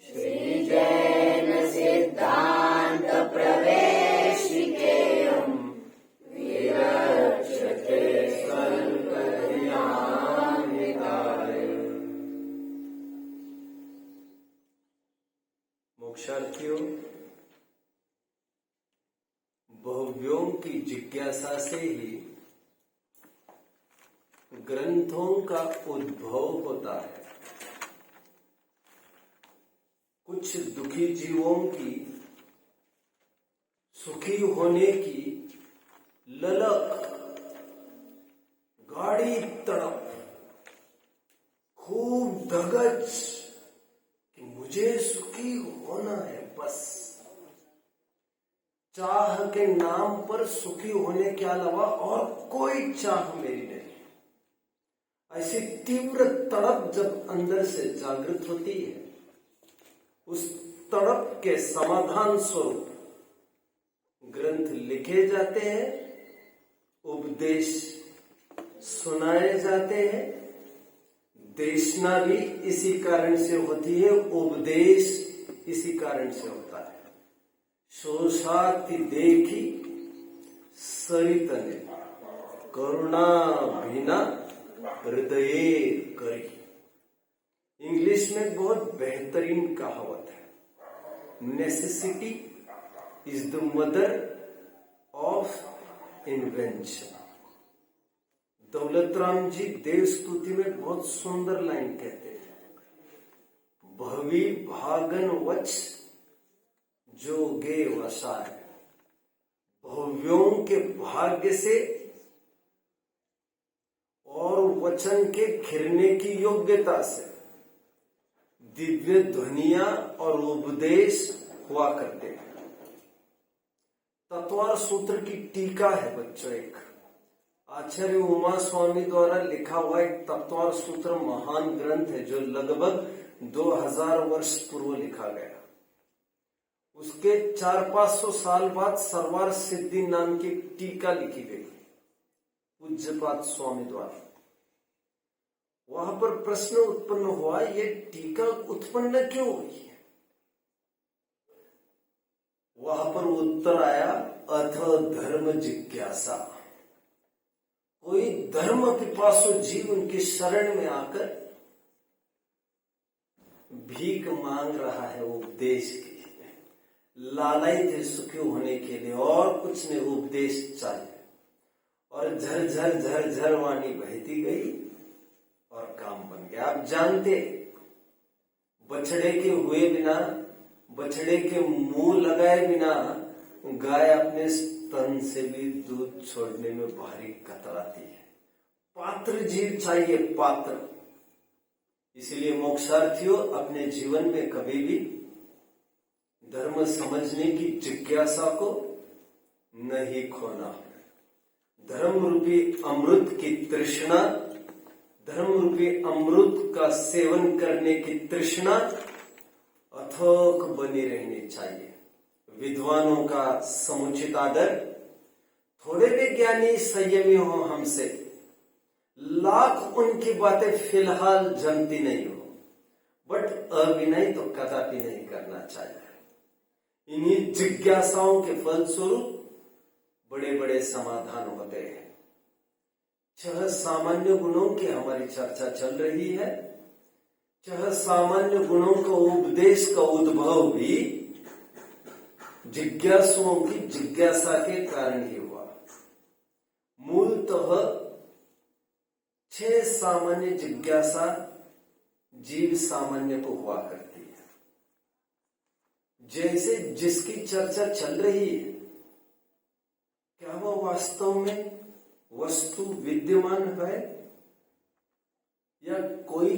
श्रीजैन सिद्धान्त प्रवेशिकेयम् विरक्षते सर्वधियान्विताय। मोक्षार्थियों, बहुव्यों की जिज्ञासा से ही ग्रंथों का उद्भव होता है। कुछ दुखी जीवों की सुखी होने की ललक, गाढ़ी तड़प, खूब धगज कि मुझे सुखी होना है बस। चाह के नाम पर सुखी होने के अलावा और कोई चाह मेरी नहीं। ऐसी तीव्र तड़प जब अंदर से जागृत होती है, उस तड़प के समाधान स्वरूप ग्रंथ लिखे जाते हैं, उपदेश सुनाए जाते हैं। देशना भी इसी कारण से होती है, उपदेश इसी कारण से होता है। शोषाति देखी सरितने करुणा भिना हृदय करी। इंग्लिश में बहुत बेहतरीन कहावत है, necessity is the mother of invention. Daulat Ram ji देव स्तुति में बहुत सुंदर लाइन कहते हैं, भवी भागन वच जोगे वसाय। भव्यों के भाग्य से और वचन के खिरने की योग्यता से दिव्य ध्वनिया और उपदेश हुआ करते हैं। तत्वार सूत्र की टीका है बच्चों, एक आचार्य उमा स्वामी द्वारा लिखा हुआ एक तत्वार सूत्र महान ग्रंथ है, जो लगभग 2000 वर्ष पूर्व लिखा गया। उसके 400-500 साल बाद सरवार सिद्धि नाम की टीका लिखी गई पूज्यपाद स्वामी द्वारा। वहां पर प्रश्न उत्पन्न हुआ, ये टीका उत्पन्न क्यों हुई है? वहां पर उत्तर आया, अथ धर्म जिज्ञासा। कोई धर्म पिपासु जीव उनकी शरण में आकर भीख मांग रहा है उपदेश की, लालयित है सुखी होने के लिए, और कुछ ने उपदेश चाहिए। और झरझर झरझर वाणी बहती गई और काम बन गया। आप जानते, बछड़े के हुए बिना, बछड़े के मुंह लगाए बिना गाय अपने स्तन से भी दूध छोड़ने में भारी कतराती है। पात्र जीव चाहिए, पात्र। इसलिए मोक्षार्थियों, अपने जीवन में कभी भी धर्म समझने की जिज्ञासा को नहीं खोना। धर्म रूपी अमृत की तृष्णा, धर्म रूपी अमृत का सेवन करने की तृष्णा अथक बनी रहनी चाहिए। विद्वानों का समुचित आदर, थोड़े भी ज्ञानी संयमी हो हमसे, लाख उनकी बातें फिलहाल जमती नहीं हो, बट अविनय तो कदापि नहीं करना चाहिए। इन्हीं जिज्ञासाओं के फलस्वरूप बड़े बड़े समाधान होते हैं। 6 सामान्य गुणों की हमारी चर्चा चल रही है। 6 सामान्य गुणों का उपदेश का उद्भव भी जिज्ञासुओं की जिज्ञासा के कारण ही हुआ। मूलतः 6 सामान्य जिज्ञासा जीव सामान्य को हुआ करती है। जैसे जिसकी चर्चा चल रही है, क्या वह वास्तव में वस्तु विद्यमान है या कोई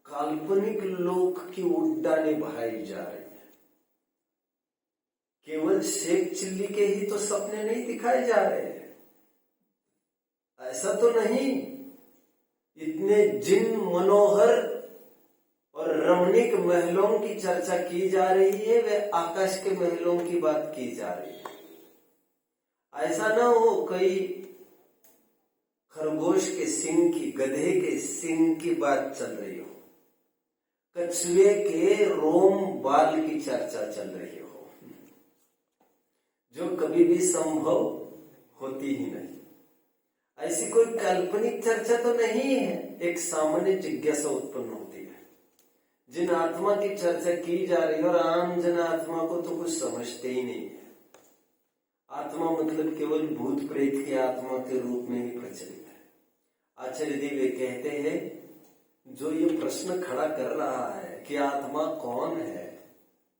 काल्पनिक लोक की उड्डानें बहाई जा रही है? केवल शेख चिल्ली के ही तो सपने नहीं दिखाए जा रहे हैं, ऐसा तो नहीं। इतने जिन मनोहर और रमणीक महलों की चर्चा की जा रही है, वे आकाश के महलों की बात की जा रही है। ऐसा ना हो कई खरगोश के सिंह की, गधे के सिंह की बात चल रही हो। कछुए के रोम बाल की चर्चा चल रही हो, जो कभी भी संभव होती ही नहीं। ऐसी कोई काल्पनिक चर्चा तो नहीं है, एक सामान्य जिज्ञासा उत्पन्न होती है। जिन आत्मा की चर्चा की जा रही है और आम जन आत्मा को तो कुछ समझते ही नहीं है। आत्मा मतलब केवल भूत प्रेत की आत्मा के रूप में ही प्रचलित है। आचार्य देव ये कहते हैं, जो ये प्रश्न खड़ा कर रहा है कि आत्मा कौन है,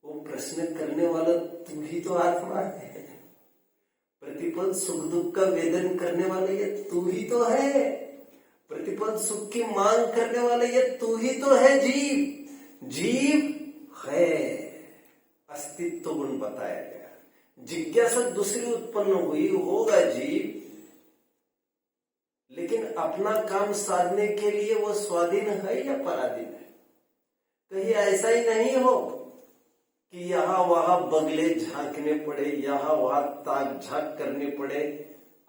वो प्रश्न करने वाला तू ही तो आत्मा है। प्रतिपल सुख दुख का वेदन करने वाला ये तू ही तो है। प्रतिपल सुख की मांग करने वाला ये तू ही तो है। जीव है, अस्तित्व गुण बताया गया। जिज्ञासा दूसरी उत्पन्न हुई, होगा जीव, लेकिन अपना काम साधने के लिए वो स्वाधीन है या पराधीन है? कहीं ऐसा ही नहीं हो कि यहां वहां बगले झांकने पड़े, यहां वहां ताक झांक करने पड़े,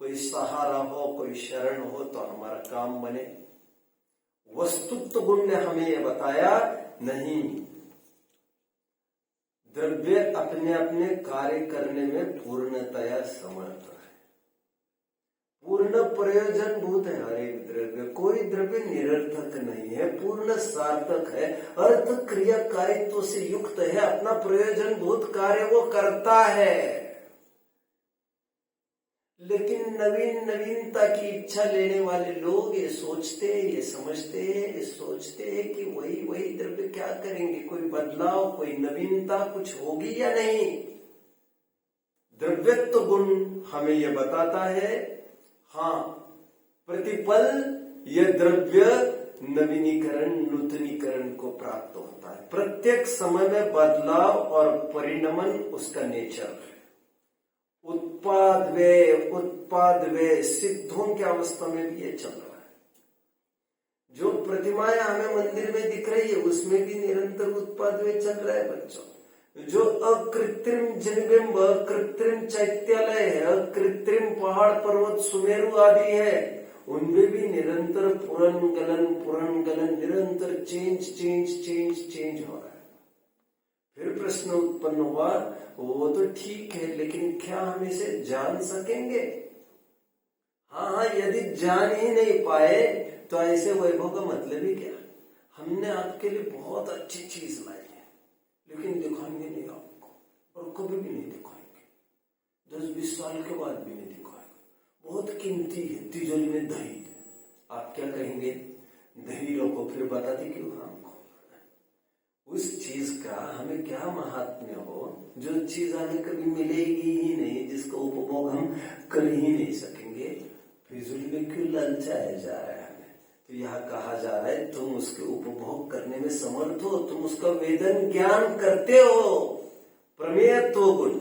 कोई सहारा हो, कोई शरण हो तो हमारा काम बने। वस्तुत्व गुण ने हमें यह बताया, नहीं, द्रव्य अपने अपने कार्य करने में पूर्णतया समर्थ है, पूर्ण प्रयोजन भूत है। हर एक द्रव्य, कोई द्रव्य निरर्थक नहीं है, पूर्ण सार्थक है, अर्थ क्रिया कारित्व से युक्त है, अपना प्रयोजन भूत कार्य वो करता है। लेकिन नवीनता की इच्छा लेने वाले लोग ये सोचते, ये समझते, ये सोचते हैं कि वही द्रव्य क्या करेंगे, कोई बदलाव, कोई नवीनता कुछ होगी या नहीं। द्रव्यत्व गुण हमें यह बताता है, हाँ, प्रतिपल यह द्रव्य नवीनीकरण, नूतनीकरण को प्राप्त होता है। प्रत्येक समय में बदलाव और परिणमन उसका नेचर है। उत्पाद वे सिद्धों की अवस्था में भी ये चल रहा है। जो प्रतिमाएं हमें मंदिर में दिख रही है उसमें भी निरंतर उत्पाद वे चल रहा है बच्चों। जो अकृत्रिम जनिबिंब, अकृत्रिम चैत्यालय है, अकृत्रिम पहाड़ पर्वत सुमेरु आदि है, उनमें भी निरंतर पुरन गलन निरंतर चेंज हो रहा है। फिर प्रश्न उत्पन्न हुआ, वो तो ठीक है, लेकिन क्या हम इसे जान सकेंगे? हाँ, यदि जान ही नहीं पाए तो ऐसे वैभव का मतलब ही क्या? हमने आपके लिए बहुत अच्छी चीज लाई है, लेकिन दिखाएंगे नहीं आपको, और कभी भी नहीं दिखाएंगे, 10-20 साल के बाद भी नहीं दिखाएंगे। बहुत कीमती है, तिजोरी में दही, आप क्या कहेंगे? दही लोगों, फिर बताते क्यों हमको? उस चीज का हमें क्या महात्म्य हो, जो चीज हमें कभी मिलेगी ही नहीं, जिसका उपभोग हम कर ही नहीं सकेंगे, फिजूल में क्यों ललचाया जा रहा है हमें? तो यह कहा जा रहा है, तुम उसके उपभोग करने में समर्थ हो, तुम उसका वेदन ज्ञान करते हो। प्रमेयत्व गुण।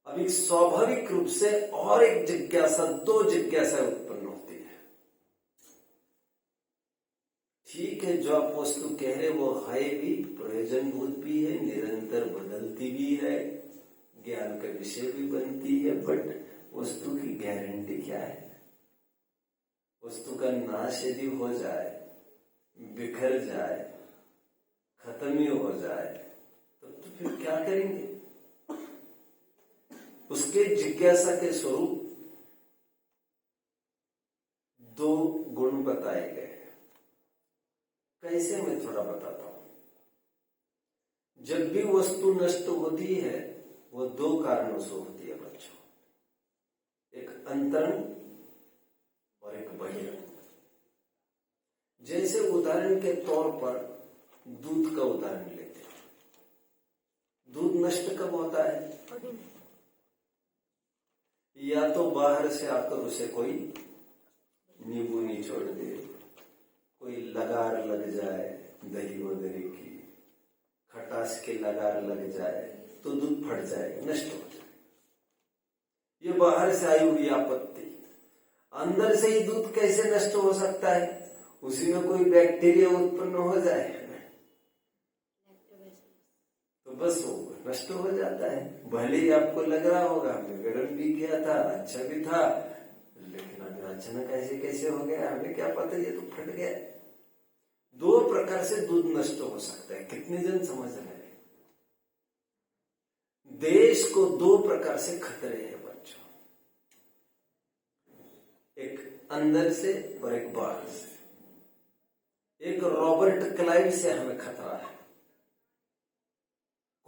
अब एक स्वाभाविक रूप से और एक जिज्ञासा, दो जिज्ञासा उत्पन्न होती है। ठीक है, जो आप वस्तु कह रहे वो है भी, प्रयोजनभूत भी है, निरंतर बदलती भी है, ज्ञान का विषय भी बनती है, बट वस्तु की गारंटी क्या है? वस्तु का नाश यदि हो जाए, बिखर जाए, खत्म ही हो जाए, तो फिर क्या करेंगे? उसके जिज्ञासा के स्वरूप दो गुण बताए गए। कैसे, मैं थोड़ा बताता हूं। जब भी वस्तु नष्ट होती है वो दो कारणों से होती है बच्चों, एक अंतरंग और एक बहिरंग। जैसे उदाहरण के तौर पर दूध का उदाहरण लेते हैं। दूध नष्ट कब होता है? या तो बाहर से आकर उसे कोई नींबू निचोड़ दे, कोई लगार लग जाए, दही वगैरह की खटास के लगार लग जाए तो दूध फट जाएगा, नष्ट हो जाएगा। ये बाहर से आई हुई आपत्ति। अंदर से ही दूध कैसे नष्ट हो सकता है? उसी में कोई बैक्टीरिया उत्पन्न हो जाए तो बस वो नष्ट हो जाता है। भले ही आपको लग रहा होगा हमें गर्म भी किया था, अच्छा भी था, लेकिन अभी अचानक ऐसे कैसे हो गया, हमें क्या पता, ये तो फट गया। दो प्रकार से दूध नष्ट हो सकता है। कितने जन समझ रहे हैं? देश को दो प्रकार से खतरे हैं बच्चों, एक अंदर से और एक बाहर से। एक रॉबर्ट क्लाइव से हमें खतरा है।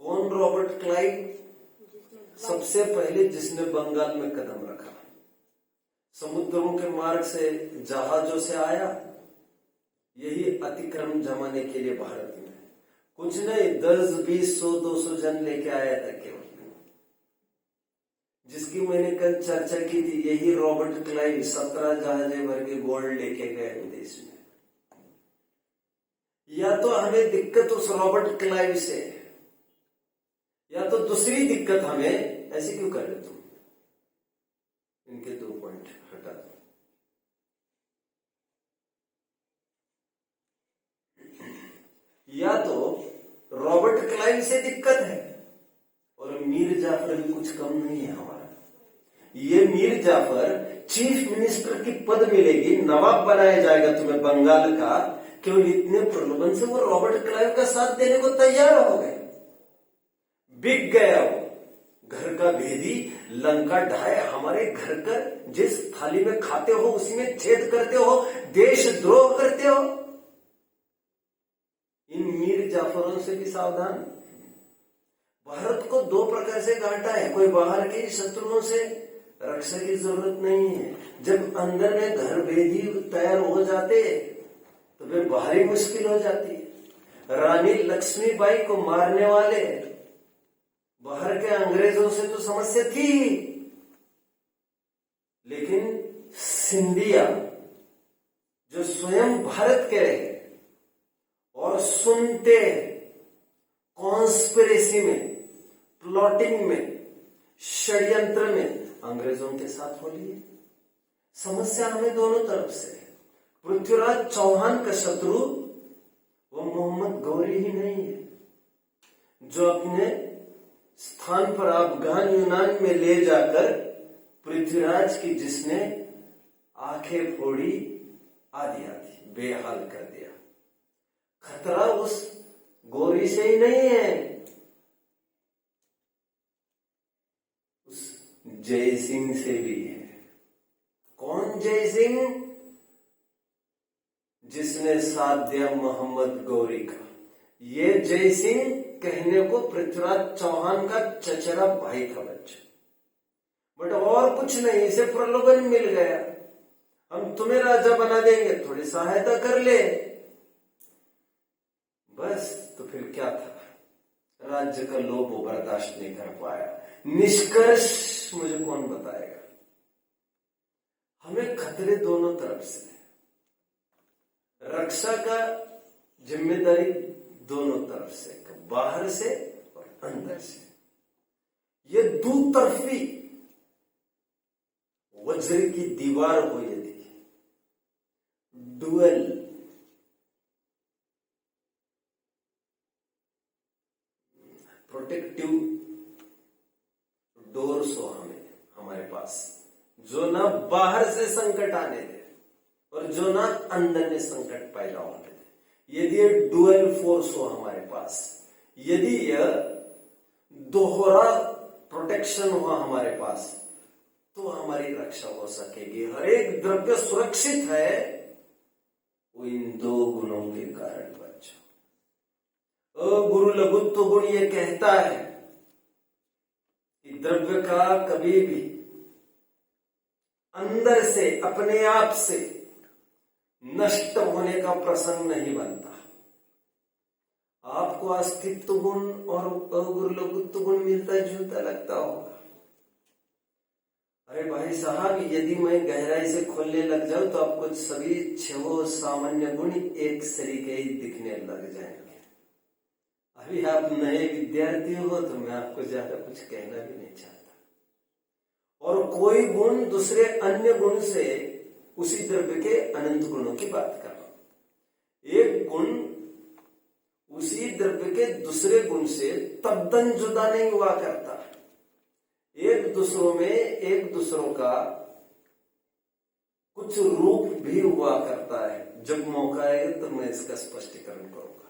कौन रॉबर्ट क्लाइव? सबसे पहले जिसने बंगाल में कदम रखा, समुद्रों के मार्ग से जहाजों से आया, यही अतिक्रम जमाने के लिए भारत में कुछ नहीं 10, 20, 100, 200 जन लेके आया था केवल, जिसकी मैंने कल चर्चा की थी। यही रॉबर्ट क्लाइव 17 जहाजें भर के गोल्ड लेके गए विदेश में। या तो हमें दिक्कत उस रॉबर्ट क्लाइव से, या तो दूसरी दिक्कत हमें, ऐसे क्यों कर रहे तुम? इनके 2 पॉइंट हटा दो। या तो रॉबर्ट क्लाइव से दिक्कत है, और मीर जाफर भी कुछ कम नहीं है हमारा। ये मीर जाफर चीफ मिनिस्टर की पद मिलेगी, नवाब बनाया जाएगा तुम्हें बंगाल का, केवल इतने प्रलोभन से वो रॉबर्ट क्लाइव का साथ देने को तैयार हो गए। बिक गया वो, घर का भेदी, लंका ढाए, हमारे घर का जिस थाली में खाते हो उसी में छेद करते हो, देशद्रोह करते हो। इन मीर जाफरों से भी सावधान। भारत को दो प्रकार से घाटा है, कोई बाहर के शत्रुओं से रक्षा की जरूरत नहीं है। जब अंदर में घर भेदी तैयार हो जाते तो फिर बाहरी मुश्किल हो जाती है। रानी लक्ष्मीबाई को मारने वाले बाहर के अंग्रेजों से तो समस्या थी, लेकिन सिंधिया जो स्वयं भारत के रहे और सुनते कॉन्स्पिरेसी में, प्लॉटिंग में, षड्यंत्र में अंग्रेजों के साथ हो लिए। समस्या हमें दोनों तरफ से है। पृथ्वीराज चौहान का शत्रु वो मोहम्मद गौरी ही नहीं है, जो अपने स्थान पर अफगान यूनान में ले जाकर पृथ्वीराज की जिसने आंखें फोड़ी, आदि आदि बेहाल कर दिया। खतरा उस गौरी से ही नहीं है, उस जय सिंह से भी है। कौन जय सिंह? जिसने साथ दिया मोहम्मद गौरी का। ये जय सिंह कहने को पृथ्वीराज चौहान का चचेरा भाई था बच्चा, बट और कुछ नहीं, इसे प्रलोभन मिल गया, हम तुम्हें राजा बना देंगे, थोड़ी सहायता कर ले, बस। तो फिर क्या था? राज्य का लोभ वो बर्दाश्त नहीं कर पाया। निष्कर्ष मुझे कौन बताएगा? हमें खतरे दोनों तरफ से, रक्षा का जिम्मेदारी दोनों तरफ से, बाहर से और अंदर से। ये दुतरफी वज्र की दीवार हो यदि, डुअल प्रोटेक्टिव डोर्स हो हमें, हमारे पास, जो ना बाहर से संकट आने दे और जो ना अंदर में संकट पैदा होने दे। यदि ये डुअल फोर्स हो हमारे पास, यदि यह दोहरा प्रोटेक्शन हुआ हमारे पास, तो हमारी रक्षा हो सकेगी। हर एक द्रव्य सुरक्षित है वो इन दो गुणों के कारण बच्चों। गुरु लघुत्व गुण ये कहता है कि द्रव्य का कभी भी अंदर से अपने आप से नष्ट होने का प्रसंग नहीं बनता। आपको अस्तित्व गुण और गुरु लघुत्व गुण मिलता जुलता लगता होगा। अरे भाई साहब, यदि मैं गहराई से खोलने लग जाऊं तो आपको सभी 6 सामान्य गुण एक तरीके ही दिखने लग जाएंगे। अभी आप नए विद्यार्थी हो तो मैं आपको ज्यादा कुछ कहना भी नहीं चाहता। और कोई गुण दूसरे अन्य गुण से, उसी द्रव्य के अनंत गुणों की बात कर रहा हूं। एक गुण उसी द्रव्य के दूसरे गुण से तद्दन जुदा नहीं हुआ करता। एक दूसरों में एक दूसरों का कुछ रूप भी हुआ करता है। जब मौका आएगा तो मैं इसका स्पष्टीकरण करूंगा।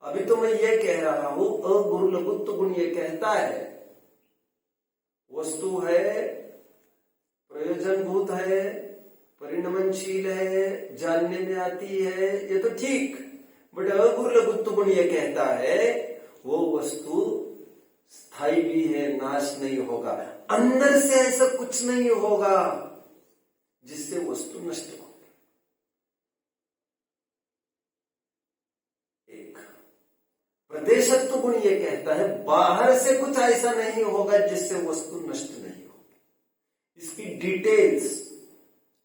अभी तो मैं ये कह रहा हूं, अगुरु लघुत्व गुण ये कहता है वस्तु है, प्रयोजनभूत है, परिणमनशील है, जानने में आती है, ये तो ठीक। बट अगुरु लघुत्व गुण ये कहता है वो वस्तु स्थायी भी है, नाश नहीं होगा। अंदर से ऐसा कुछ नहीं होगा जिससे वस्तु नष्ट हो। एक प्रदेशत्व गुण ये कहता है बाहर से कुछ ऐसा नहीं होगा जिससे वस्तु नष्ट नहीं होगी। इसकी डिटेल्स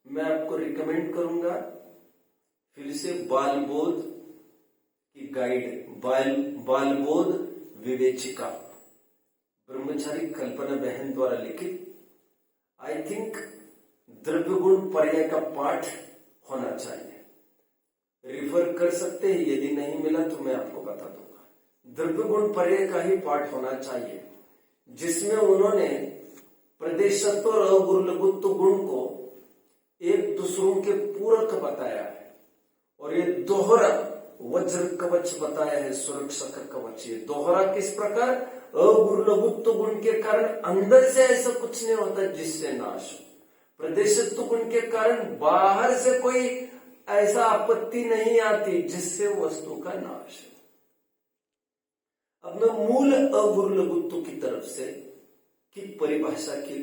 मैं आपको रिकमेंड करूंगा। फिर से बालबोध की गाइड, बालबोध विवेचिका, ब्रह्मचारी कल्पना बहन द्वारा लिखित, आई थिंक द्रव्य गुण पर्याय का पाठ होना चाहिए। रिफर कर सकते हैं, यदि नहीं मिला तो मैं आपको बता दूंगा। द्रव्य गुण पर्याय का ही पाठ होना चाहिए जिसमें उन्होंने प्रदेशत्व और अगुरु लघुत्व गुण को एक दूसरों के पूरक बताया है और ये दोहरा वज्र कवच बताया है, सुरक्षा का कवच। ये दोहरा किस प्रकार, अगुरु लघुत्व गुण के कारण अंदर से ऐसा कुछ नहीं होता जिससे नाश हो। प्रदेशत्व गुण के कारण बाहर से कोई ऐसा आपत्ति नहीं आती जिससे वस्तु का नाश हो। अब मैं मूल अगुरु लघुत्व की तरफ से की परिभाषा की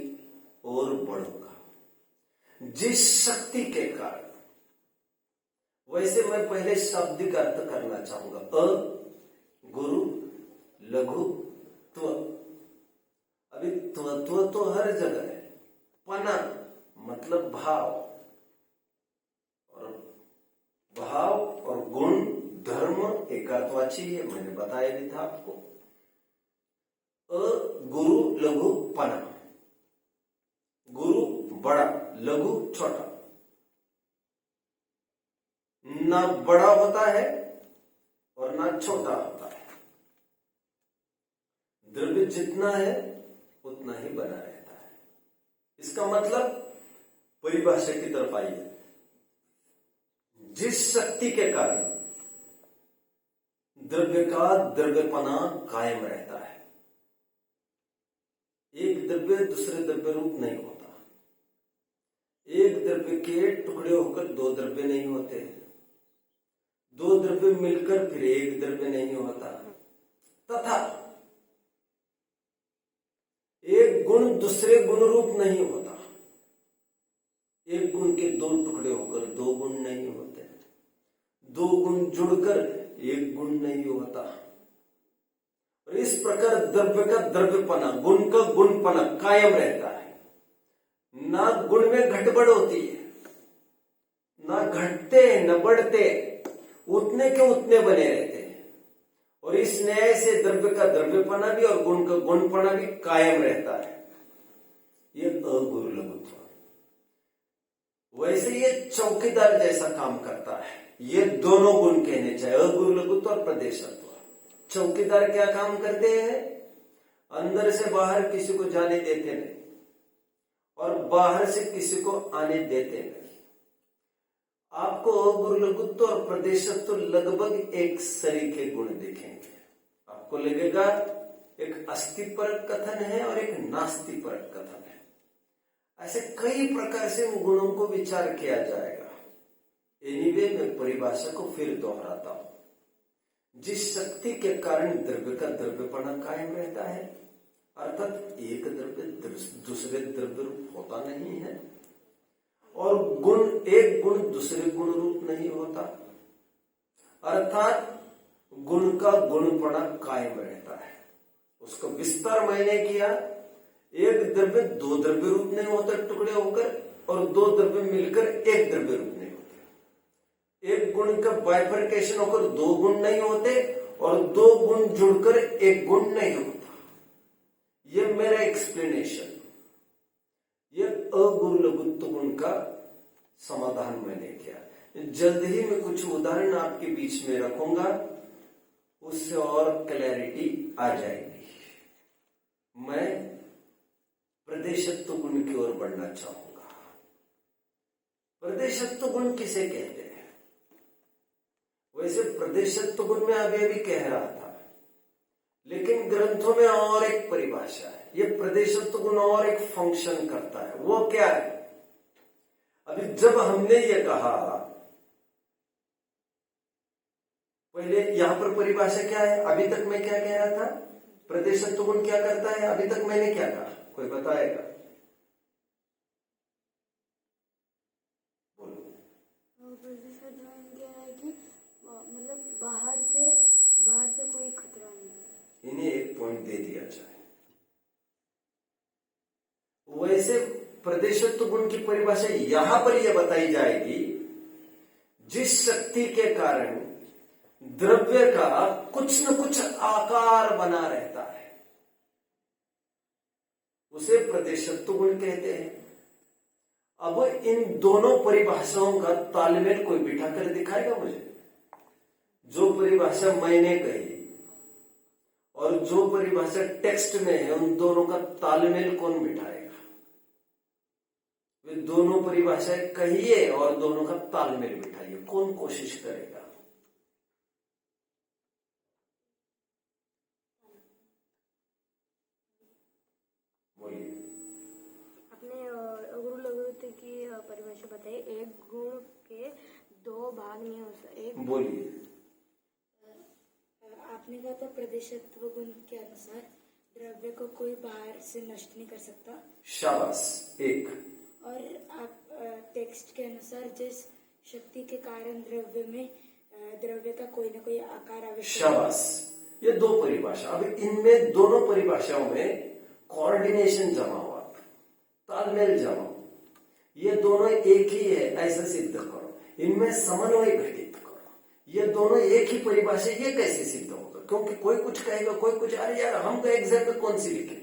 ओर बढ़ूंगा। जिस शक्ति के कारण, वैसे मैं पहले शाब्दिक अर्थ करना चाहूंगा। अ गुरु लघु त्व। अभी त्व तो हर जगह है। पना मतलब भाव, और भाव और गुण धर्म एकार्थवाची है, मैंने बताया भी था आपको। अ गुरु लघु पना, गुरु बड़ा, लघु छोटा। ना बड़ा होता है और ना छोटा होता है। द्रव्य जितना है उतना ही बना रहता है। इसका मतलब परिभाषा की तरफ आइए। जिस शक्ति के कारण द्रव्य का द्रव्यपना कायम रहता है। एक द्रव्य दूसरे द्रव्य रूप नहीं होता। एक द्रव्य के टुकड़े होकर दो द्रव्य नहीं होते। दो द्रव्य मिलकर फिर एक द्रव्य नहीं होता। तथा एक गुण दूसरे गुण रूप नहीं होता। एक गुण के दो टुकड़े होकर दो गुण नहीं होते। दो गुण जुड़कर एक गुण नहीं होता। और इस प्रकार द्रव्य का द्रव्यपना, गुण का गुणपना कायम रहता है। ना गुण में घटबड़ होती है, ना घटते न बढ़ते, उतने के उतने बने रहते हैं। और इस न्याय से द्रव्य का द्रव्यपना भी और गुण का गुणपना भी कायम रहता है। ये अगुरु लघुत्व। वैसे ये चौकीदार जैसा काम करता है। ये दोनों गुण कहने चाहिए, अगुरु लघुत्व और प्रदेशत्व। चौकीदार क्या काम करते हैं? अंदर से बाहर किसी को जाने देते नहीं और बाहर से किसी को आने देते नहीं। आपको अगुरु लघुत्व और प्रदेशत्व लगभग एक सरीखे गुण दिखेंगे। आपको लगेगा एक अस्थिपरक कथन है और एक नास्तिपरक कथन है। ऐसे कई प्रकार से उन गुणों को विचार किया जाएगा। एनीवे मैं परिभाषा को फिर दोहराता हूं। जिस शक्ति के कारण द्रव्य का द्रव्यपना कायम रहता है, अर्थात एक द्रव्य दूसरे द्रव्य रूप होता नहीं है और गुण एक गुण दूसरे गुण रूप नहीं होता, अर्थात गुण का गुणपना कायम रहता है। उसका विस्तार मैंने किया। एक द्रव्य दो द्रव्य रूप नहीं होता टुकड़े होकर, और दो द्रव्य मिलकर एक द्रव्य रूप नहीं होते। एक गुण का बाइफर्केशन होकर दो गुण नहीं होते और दो गुण जुड़कर एक गुण नहीं होता। यह मेरा एक्सप्लेनेशन, यह अगुरु लघुत्व गुण का समाधान मैंने किया। जल्द ही मैं कुछ उदाहरण आपके बीच में रखूंगा, उससे और क्लैरिटी आ जाएगी। मैं प्रदेशत्व गुण की ओर बढ़ना चाहूंगा। प्रदेशत्व गुण किसे कहते हैं? वैसे प्रदेशत्व गुण में अभी अभी कह रहा था, लेकिन ग्रंथों में और एक परिभाषा है। ये प्रदेशत्व गुण और एक फंक्शन करता है। वो क्या है? अभी जब हमने ये कहा, पहले यहां पर परिभाषा क्या है? अभी तक मैं क्या कह रहा था? प्रदेशत्व गुण क्या करता है? अभी तक मैंने क्या कहा? कोई बताएगा? बोलो। प्रदेशत्व गुण क्या है कि मतलब बाहर से कोई खतरा नहीं। इन्हें एक पॉइंट दे दिया जाए। वैसे प्रदेशत्व गुण की परिभाषा यहां पर यह बताई जाएगी, जिस शक्ति के कारण द्रव्य का कुछ न कुछ आकार बना रहता है, उसे प्रदेशत्व गुण कहते हैं। अब इन दोनों परिभाषाओं का तालमेल कोई बिठा कर दिखाएगा मुझे? जो परिभाषा मैंने कही और जो परिभाषा टेक्स्ट में है, उन दोनों का तालमेल कौन बिठाएगा? वे दोनों परिभाषाएं कहिए और दोनों का तालमेल बिठाइए, कौन कोशिश करेगा? बोलिए। आपने अगुरु लघुरुति की परिभाषा बताई, एक गुण के दो भाग नहीं हो सकते। बोलिए। आपने कहा था प्रदेशत्व गुण के अनुसार द्रव्य को कोई बाहर से नष्ट नहीं कर सकता। शाबाश। एक और आप टेक्स्ट के अनुसार जिस शक्ति के कारण द्रव्य का कोई न कोई आकार आवश्यक। शाबाश। ये दो परिभाषा। अब इनमें दोनों परिभाषाओं में कोऑर्डिनेशन जमाओ, आप तालमेल जमाओ। ये दोनों एक ही है ऐसा सिद्ध करो, इनमें समन्वय घटित करो। ये दोनों एक ही परिभाषा, ये कैसे सिद्ध होगा? क्योंकि कोई कुछ कहेगा, कोई कुछ, अरे यार हम तो एग्जाम में कौन सी लिखे,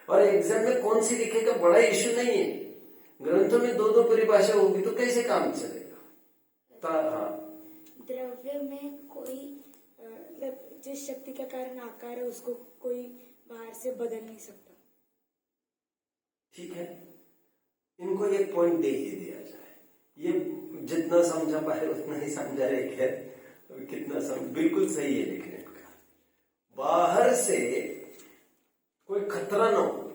और एग्जाम में कौन सी लिखेगा बड़ा इश्यू नहीं है। ग्रंथों में दो परिभाषा होगी तो कैसे काम चलेगा? हाँ, द्रव्य में कोई मतलब जिस शक्ति के कारण आकार है उसको कोई बाहर से बदल नहीं सकता। ठीक है, इनको एक पॉइंट दे ही दिया जाए। ये जितना समझा पाए उतना ही समझा रहे है, कितना बिल्कुल सही है लिखने का। बाहर से कोई खतरा ना हो।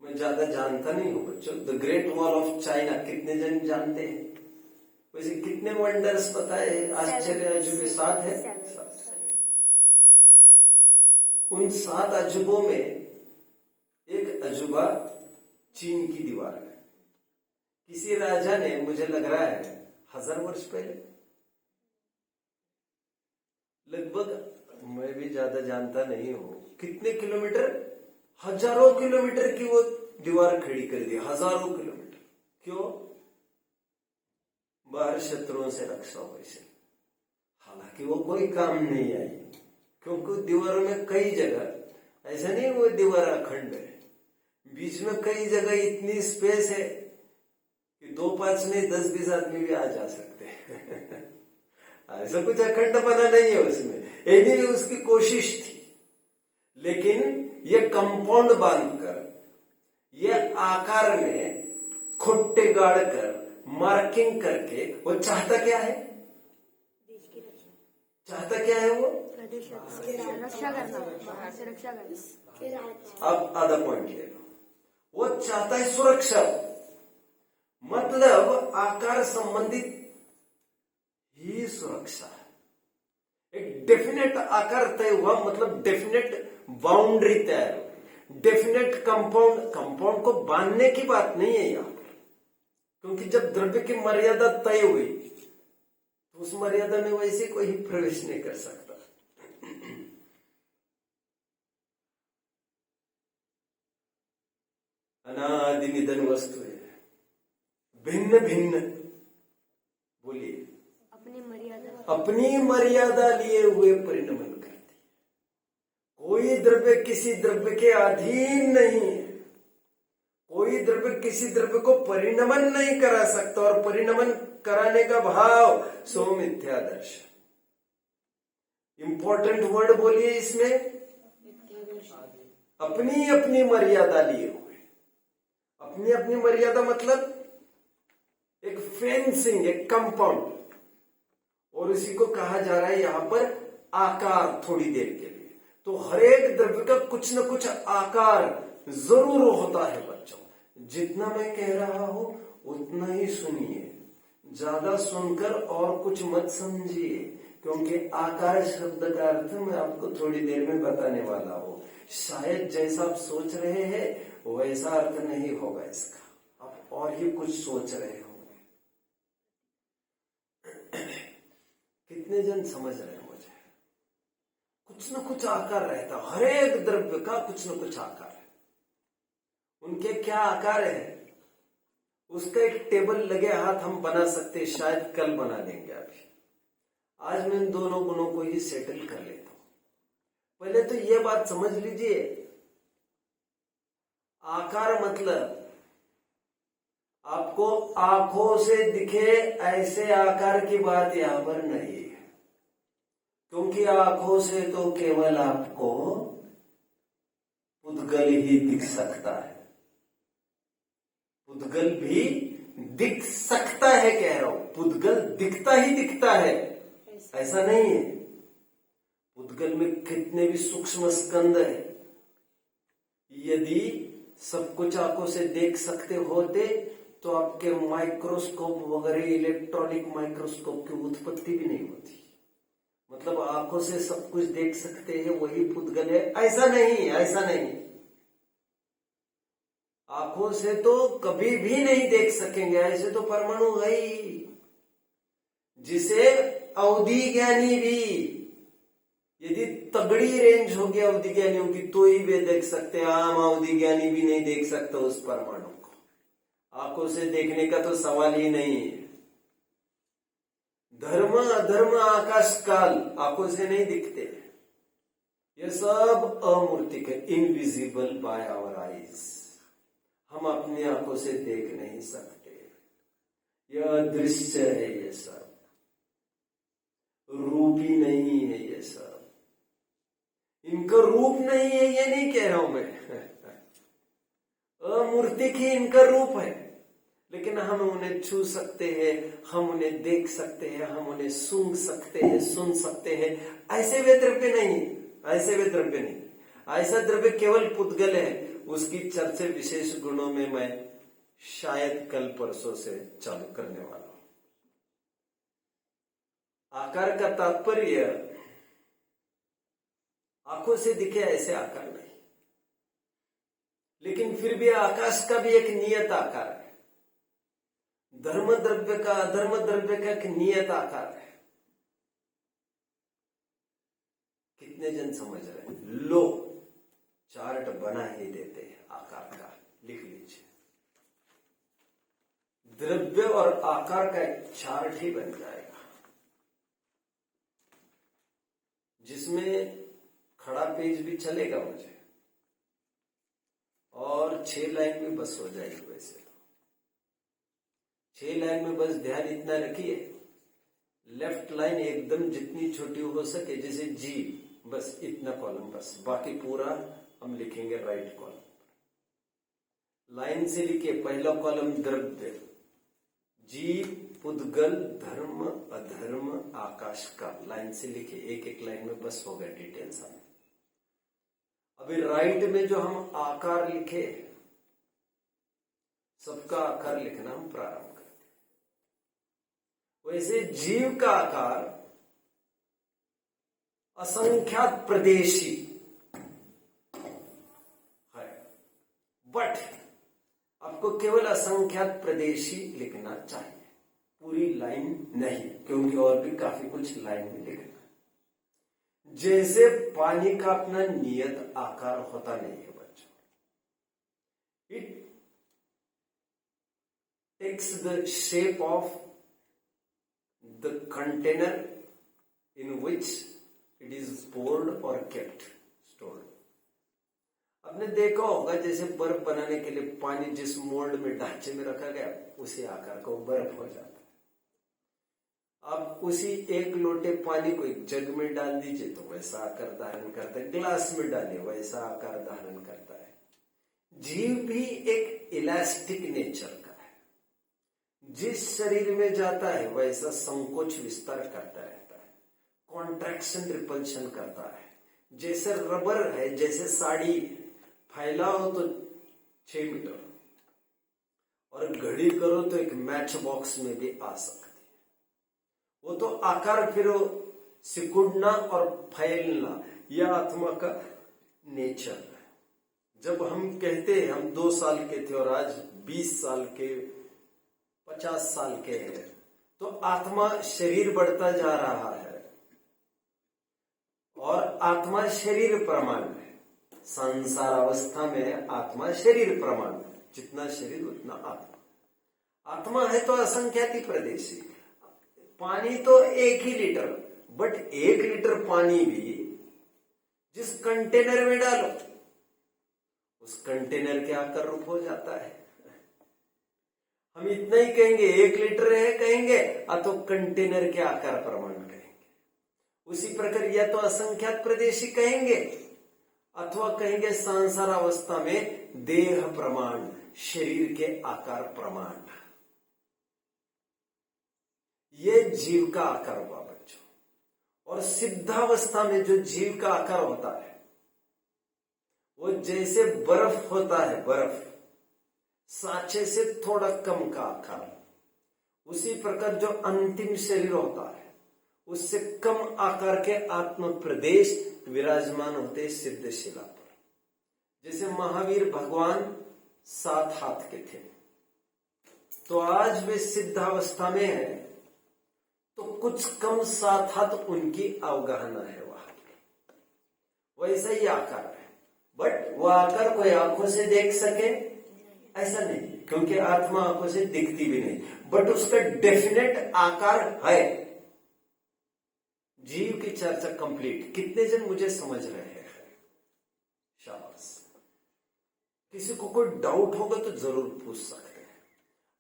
मैं ज्यादा जानता नहीं हूं बच्चों। The great wall of China कितने जन जानते हैं? वैसे कितने वंडर्स बताए? आश्चर्य अजूबे 7 है। 7। उन 7 अजूबों में एक अजूबा चीन की दीवार है। किसी राजा ने, मुझे लग रहा है 1000 वर्ष पहले, लगभग, मैं भी ज्यादा जानता नहीं हूं, कितने किलोमीटर, हजारों किलोमीटर की वो दीवार खड़ी कर दी। हजारों किलोमीटर। क्यों? बाहर शत्रुओं से रक्षा हो इसे। हालांकि वो कोई काम नहीं आई, क्योंकि दीवारों में कई जगह ऐसा नहीं वो दीवार अखंड है, बीच में कई जगह इतनी स्पेस है कि 2-5 नहीं 10-20 आदमी भी आ जा सकते हैं। ऐसा कुछ अखंड बना नहीं है उसमें। यही उसकी कोशिश थी, लेकिन ये कंपाउंड बांधकर, ये आकार में खुट्टे गाड़कर, मार्किंग करके, वो चाहता क्या है? देश की रक्षा। चाहता क्या है वो? रक्षा करना, बाहर से रक्षा करना। अब आधा पॉइंट ले लो। वो चाहता है सुरक्षा, मतलब आकार संबंधित ही सुरक्षा है। एक डेफिनेट आकार तय हुआ, मतलब डेफिनेट बाउंड्री तय हुई, डेफिनेट कंपाउंड को बांधने की बात नहीं है यहां पर, क्योंकि जब द्रव्य की मर्यादा तय हुई तो उस मर्यादा में वैसे कोई प्रवेश नहीं कर सकता। अनादि निधन वस्तु है, भिन्न भिन्न। बोलिए। अपनी मर्यादा लिए हुए परिणमन करती है। कोई द्रव्य किसी द्रव्य के अधीन नहीं है। कोई द्रव्य किसी द्रव्य को परिणमन नहीं करा सकता, और परिणमन कराने का भाव सो मिथ्यादर्श। इंपॉर्टेंट वर्ड बोलिए इसमें, अपनी अपनी मर्यादा लिए हुए। अपनी अपनी मर्यादा मतलब एक फेंसिंग, एक कंपाउंड, और इसी को कहा जा रहा है यहां पर आकार थोड़ी देर के लिए। तो हर एक द्रव्य का कुछ न कुछ आकार जरूर होता है बच्चों। जितना मैं कह रहा हूं उतना ही सुनिए, ज्यादा सुनकर और कुछ मत समझिए, क्योंकि आकार शब्द का अर्थ मैं आपको थोड़ी देर में बताने वाला हूं। शायद जैसा आप सोच रहे हैं वैसा अर्थ नहीं होगा इसका, आप और ही कुछ सोच रहे होंगे। कितने जन समझ रहे हैं मुझे? कुछ न कुछ आकार रहता, हर एक द्रव्य का कुछ न कुछ आकार है। उनके क्या आकार है उसका एक टेबल लगे हाथ हम बना सकते, शायद कल बना देंगे। अभी आज मैं इन दोनों गुणों को ही सेटल कर लेता हूं। पहले तो यह बात समझ लीजिए, आकार मतलब आपको आंखों से दिखे ऐसे आकार की बात यहां पर नहीं है, क्योंकि आंखों से तो केवल आपको पुद्गल ही दिख सकता है। पुद्गल भी दिख सकता है, कह रहा हूं, पुद्गल दिखता ही दिखता है, ऐसा नहीं है। पुद्गल में कितने भी सूक्ष्म स्कंद है, यदि सब कुछ आंखों से देख सकते होते तो आपके माइक्रोस्कोप वगैरह इलेक्ट्रॉनिक माइक्रोस्कोप की उत्पत्ति भी नहीं होती। मतलब आंखों से सब कुछ देख सकते हैं वही पुद्गल है, ऐसा नहीं, ऐसा नहीं। आंखों से तो कभी भी नहीं देख सकेंगे, ऐसे तो परमाणु है ही, जिसे अवधि ज्ञानी भी, यदि तगड़ी रेंज होगी अवधि ज्ञानियों की तो ही वे देख सकते हैं। आम अवधि ज्ञानी भी नहीं देख सकता उस परमाणु को। आंखों से देखने का तो सवाल ही नहीं है। धर्म अधर्म आकाश काल आंखों से नहीं दिखते, ये सब अमूर्तिक है, इनविजिबल बाय आवर आईज। हम अपनी आंखों से देख नहीं सकते, यह अदृश्य है, ये सब रूपी नहीं है, ये सब इनका रूप नहीं है, ये नहीं कह रहा हूं मैं। अमूर्तिक ही इनका रूप है, लेकिन हम उन्हें छू सकते हैं, हम उन्हें देख सकते हैं, हम उन्हें सूंघ सकते हैं, सुन सकते हैं। ऐसे वे द्रव्य नहीं, ऐसे वे द्रव्य नहीं। ऐसा द्रव्य केवल पुद्गल है, उसकी चर्चा विशेष गुणों में मैं शायद कल परसों से चालू करने वाला हूं। आकार का तात्पर्य आंखों से दिखे ऐसे आकार नहीं, लेकिन फिर भी आकाश का भी एक नियत आकार है, धर्म द्रव्य का अधर्म द्रव्य का एक नियत आकार है। कितने जन समझ रहे हैं? लो चार्ट बना ही देते हैं आकार का, लिख लीजिए। द्रव्य और आकार का एक चार्ट ही बन जाएगा, जिसमें खड़ा पेज भी चलेगा मुझे, और 6 लाइन में बस हो जाएगी। वैसे तो 6 लाइन में बस ध्यान इतना रखिए, लेफ्ट लाइन एकदम जितनी छोटी हो सके, जैसे जी, बस इतना कॉलम, बस बाकी पूरा हम लिखेंगे राइट कॉलम। लाइन से लिखिए, पहला कॉलम द्रव्य, जी, पुद्गल, धर्म अधर्म आकाश का, लाइन से लिखिए, एक एक लाइन में बस हो गया डिटेल्स। हम अभी राइट में जो हम आकार लिखे, सबका आकार लिखना हम प्रारंभ करते हैं। वैसे जीव का आकार असंख्यात प्रदेशी है, बट आपको केवल असंख्यात प्रदेशी लिखना चाहिए, पूरी लाइन नहीं, क्योंकि और भी काफी कुछ लाइन में लिखना। जैसे पानी का अपना नियत आकार होता नहीं है बच्चों, it takes the shape of the container in which it is poured और केप्ट स्टोर्ड। आपने देखा होगा जैसे बर्फ बनाने के लिए पानी जिस मोल्ड में ढांचे में रखा गया उसी आकार का बर्फ हो जाता है। आप उसी एक लोटे पानी को एक जग में डाल दीजिए तो वैसा आकार धारण करता है, ग्लास में डालिए वैसा आकार धारण करता है। जीव भी एक इलास्टिक नेचर का है। जिस शरीर में जाता है वैसा संकोच विस्तार करता रहता है, कॉन्ट्रैक्शन रिपल्शन करता है। जैसे रबर है, जैसे साड़ी फैलाओ तो 6 मीटर और घड़ी करो तो एक मैच बॉक्स में भी आ सकती है। वो तो आकार फिर सिकुड़ना और फैलना यह आत्मा का नेचर है। जब हम कहते हैं हम 2 साल के थे और आज 20 साल के 50 साल के हैं, तो आत्मा शरीर बढ़ता जा रहा है और आत्मा शरीर प्रमाण है। संसार अवस्था में आत्मा शरीर प्रमाण है, जितना शरीर उतना आत्मा। आत्मा है तो असंख्याति प्रदेशी। पानी तो 1 ही लीटर, बट 1 लीटर पानी भी जिस कंटेनर में डालो उस कंटेनर के आकार रूप हो जाता है। हम इतना ही कहेंगे 1 लीटर है कहेंगे, तो कंटेनर के आकार प्रमाण कहेंगे। उसी प्रकार या तो असंख्यात प्रदेशी कहेंगे अथवा कहेंगे संसार अवस्था में देह प्रमाण, शरीर के आकार प्रमाण। ये जीव का आकार हुआ बच्चों। और सिद्धावस्था में जो जीव का आकार होता है वो जैसे बर्फ होता है, बर्फ सांचे से थोड़ा कम का आकार, उसी प्रकार जो अंतिम शरीर होता है उससे कम आकार के आत्म प्रदेश विराजमान होते सिद्ध शिला पर। जैसे महावीर भगवान 7 हाथ के थे, तो आज वे सिद्धावस्था में है तो कुछ कम 7 हाथ उनकी अवगाहना है वहां। वैसा ही आकार है, बट वह आकार कोई आंखों से देख सके ऐसा नहीं, क्योंकि आत्मा आंखों से दिखती भी नहीं, बट उसका डेफिनेट आकार है। जीव की चर्चा कंप्लीट। कितने जन मुझे समझ रहे हैं? शाबाश। किसी को कोई डाउट होगा तो जरूर पूछ सकते हैं।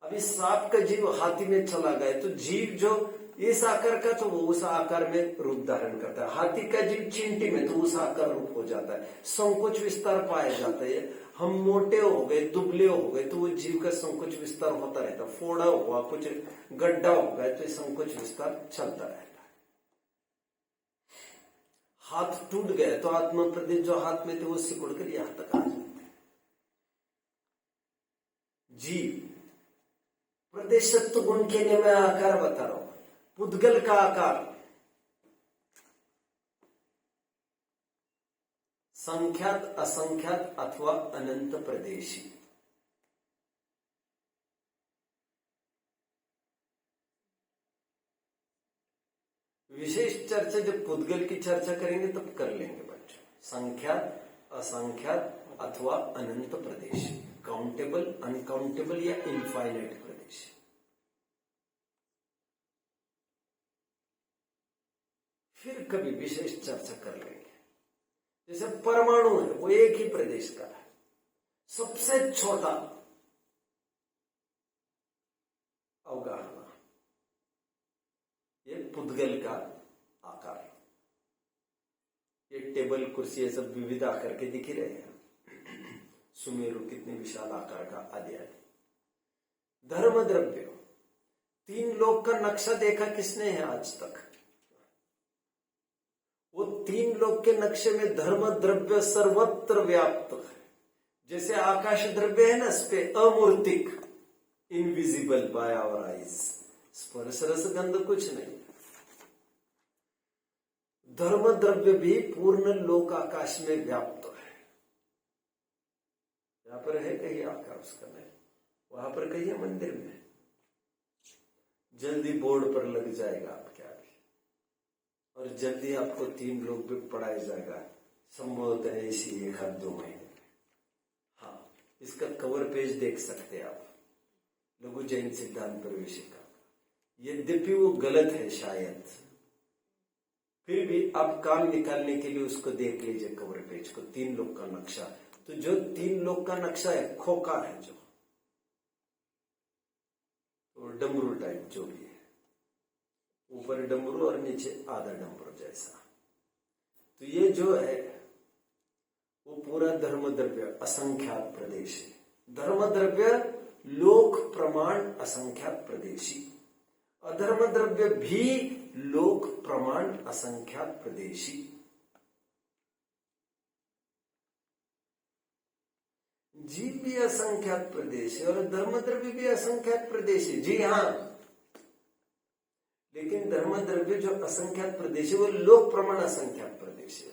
अभी सांप का जीव हाथी में चला गया तो जीव जो इस आकार का तो वो उस आकार में रूप धारण करता है। हाथी का जीव चींटी में तो उस आकार रूप हो जाता है, संकोच विस्तार पाया जाता है। हम मोटे हो गए, दुबले हो गए तो वो जीव का संकोच विस्तार होता रहता है। फोड़ा हुआ, कुछ गड्ढा हो गया तो संकोच विस्तार चलता रहता है। हाथ टूट गया तो आत्मा प्रदेश जो हाथ में थे वो सिकुड़ कर यहां तक आ जाते हैं। जीव प्रदेशत्व गुण के लिए मैं आकार बता रहा हूं। पुद्गल का आकार संख्यात, असंख्यात अथवा अनंत प्रदेशी। विशेष चर्चा जब पुद्गल की चर्चा करेंगे तब कर लेंगे बच्चों। संख्यात, असंख्यात अथवा अनंत प्रदेश, काउंटेबल, अनकाउंटेबल या इनफाइनाइट प्रदेश। फिर कभी विशेष चर्चा कर लेंगे। जैसे परमाणु है वो एक ही प्रदेश का है, सबसे छोटा अवगाहना, ये पुद्गल का आकार। ये टेबल कुर्सी ये सब विविध आकार के दिख ही रहे हैं। सुमेरु कितने विशाल आकार का, आदि आदि। धर्म द्रव्य, 3 लोक का नक्शा देखा किसने है आज तक? वो 3 लोक के नक्शे में धर्म द्रव्य सर्वत्र व्याप्त है। जैसे आकाश द्रव्य है ना, इस पे अमूर्तिक, इनविजिबल बाय आवर आइज, स्पर्श रस गंध कुछ नहीं। धर्म द्रव्य भी पूर्ण लोक आकाश में व्याप्त है। यहां पर है कहीं आकार उसका? नहीं। वहां पर कहीं है मंदिर में, जल्दी बोर्ड पर लग जाएगा आपके आगे, और जल्दी आपको 3 लोग भी पढ़ाया जाएगा, संभवतः इसी 1-2 महीने। हाँ, इसका कवर पेज देख सकते हैं आप, लघु जैन सिद्धांत प्रवेशिका। यद्यपि वो गलत है शायद, फिर भी आप काम निकालने के लिए उसको देख लीजिए कवर पेज को। 3 लोग का नक्शा, तो जो 3 लोग का नक्शा है खोखा है, जो तो डमरू टाइप जो भी है, ऊपर डमरू और नीचे आधा डमरू जैसा। तो ये जो है वो पूरा धर्म द्रव्य असंख्यात प्रदेश है। धर्म द्रव्य लोक प्रमाण असंख्यात प्रदेशी, अधर्म द्रव्य भी लोक प्रमाण असंख्यात प्रदेशी। जीव भी असंख्यात प्रदेशी और धर्म द्रव्य भी असंख्यात प्रदेशी। जी हाँ, लेकिन धर्म द्रव्य जो असंख्यात प्रदेशी वो लोक प्रमाण असंख्यात प्रदेशी है।